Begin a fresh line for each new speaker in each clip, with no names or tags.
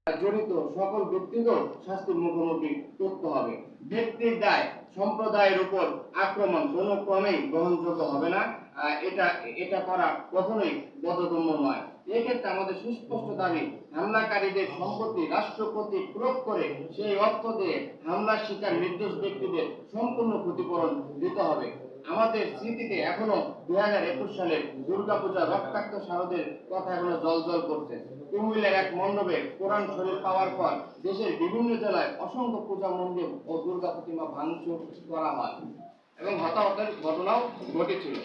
জড়িত সকল ব্যক্তিকেও শাস্তির মুখোমুখি করতে হবে। ব্যক্তির দায় সম্প্রদায়ের উপর আক্রমণ কোনো ক্রমেই গ্রহণযোগ্য হবে না। এটা এটা করা কখনোই বোধগম্য নয়। এক্ষেত্রে আমাদের সুস্পষ্ট দাবি, হামলাকারীদের সম্পত্তি রাষ্ট্র কর্তৃক প্রয়োগ করে সেই অর্থ দিয়ে হামলার শিকার নির্দোষ ব্যক্তিদের সম্পূর্ণ ক্ষতিপূরণ দিতে হবে। আমাদের স্মৃতিতে এখনো 2021 সালের দুর্গাপূজা রক্তাক্ত শাহদের কথা এখনো জল করছে। কুমিল্লার এক মণ্ডপে কোরআন শরীফ পাওয়ার পর দেশের বিভিন্ন জেলায় অসংখ্য পূজা মন্দির ও দুর্গা প্রতিমা ভাঙচুর করা হয় এবং হতাহতের ঘটনাও ঘটেছিল।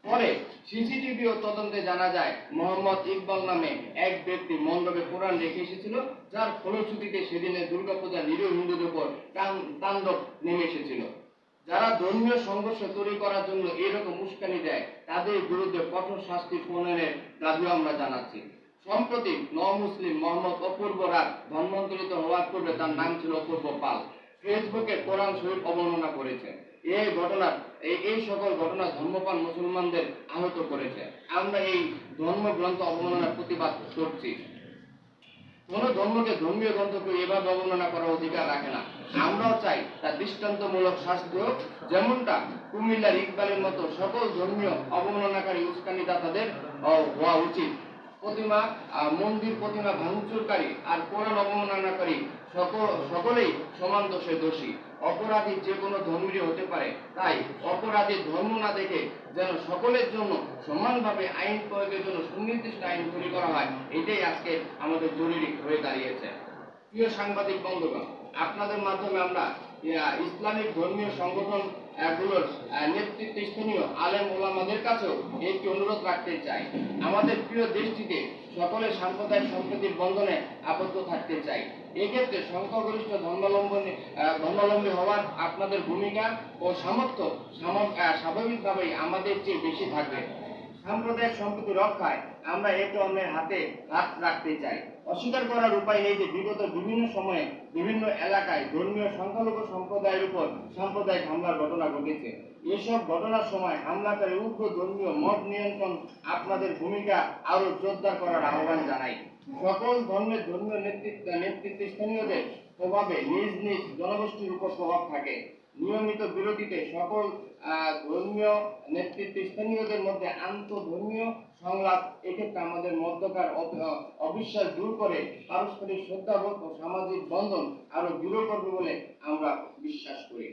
পরে সিসিটিভি ও তদন্তে জানা যায় মোহাম্মদ ইকবাল নামে এক ব্যক্তি মণ্ডপে কোরআন রেখে এসেছিল, যার ফলশ্রুতিতে সেদিনের দুর্গাপূজা নিরীহ হিন্দুদের উপর তাণ্ডব নেমে এসেছিল। যারা ধর্মীয় সংঘর্ষ তৈরি করার জন্য এরকম উস্কানি দেয় তাদের বিরুদ্ধে কঠোর শাস্তি প্রণয়নের দাবিও আমরা জানাচ্ছি। সম্প্রতি মুসলিম মোহাম্মদ অপূর্ব রাত ধর্মান্তরিত হওয়ার পূর্বে তার নাম ছিল অপূর্ব পাল, ফেসবুকে কোরআন শরীফ অবমাননা করেছে। এই সকল ঘটনা ধর্মপ্রাণ মুসলমানদের আহত করেছে। আমরা এই ধর্মগ্রন্থ অবমাননার প্রতিবাদ করছি। কোন ধর্মকে ধর্মীয় গ্রন্থকে এভাবে অবমাননা করার অধিকার রাখে না। আমরাও চাই তার দৃষ্টান্তমূলক শাস্তি হোক, যেমনটা কুমিল্লার ইকবালের মতো সকল ধর্মীয় অবমাননাকারী উস্কানিদাতাদের হওয়া উচিত। মন্দির প্রতিমা ভাঙচুরকারী আর কোরআন অবমাননাকারী সকলেই সমান দোষে দোষী। অপরাধী যে কোনো ধর্মেরই হতে পারে, তাই অপরাধী ধর্ম না দেখে যেন সকলের জন্য সমানভাবে আইন প্রয়োগের জন্য সুনির্দিষ্ট আইন তৈরি করা হয়, এটাই আজকে আমাদের জরুরি হয়ে দাঁড়িয়েছে। প্রিয় সাংবাদিক বন্ধুগণ, আপনাদের মাধ্যমে আমরা ইসলামিক ধর্মীয় সংগঠন গুলোর নেতৃত্ব স্থানীয় আলেম ওলামাদের কাছেও একটি অনুরোধ রাখতে চাই। আমাদের প্রিয় দেশটিতে সকলের সাম্প্রদায়িক সম্প্রীতির বন্ধনে আবদ্ধ থাকতে চাই। এক্ষেত্রে সংখ্যাগরিষ্ঠ ধর্মাবলম্বী হওয়ার আপনাদের ভূমিকা ও সামর্থ্য স্বাভাবিকভাবেই আমাদের চেয়ে বেশি থাকবে। সাম্প্রদায়িক সম্প্রীতি রক্ষায় আমরা একে অন্যের হাতে হাত রাখতে চাই। অস্বীকার করার উপায় নেই যে বিগত বিভিন্ন সময়ে বিভিন্ন এলাকায় ধর্মীয় সংখ্যালঘু সম্প্রদায়ের উপর সাম্প্রদায়িক হামলার ঘটনা ঘটেছে। এসব ঘটনার সময় হামলাকারী উগ্র ধর্মীয় মত নিয়ন্ত্রণ আপনাদের ভূমিকা আরো জোরদার করার আহ্বান জানাই। সকল ধর্মের ধর্মীয় নেতৃত্বস্থানীয়দের প্রভাবে নিজ নিজ জনগোষ্ঠীর উপর প্রভাব থাকে। নিয়মিত বিরতিতে সকল ধর্মীয় নেতৃত্বস্থানীয়দের মধ্যে আন্তঃধর্মীয় সংলাপ এক্ষেত্রে আমাদের মধ্যকার অবিশ্বাস দূর করে পারস্পরিক শ্রদ্ধাবোধ ও সামাজিক বন্ধন আরো দৃঢ় করবে বলে আমরা বিশ্বাস করি।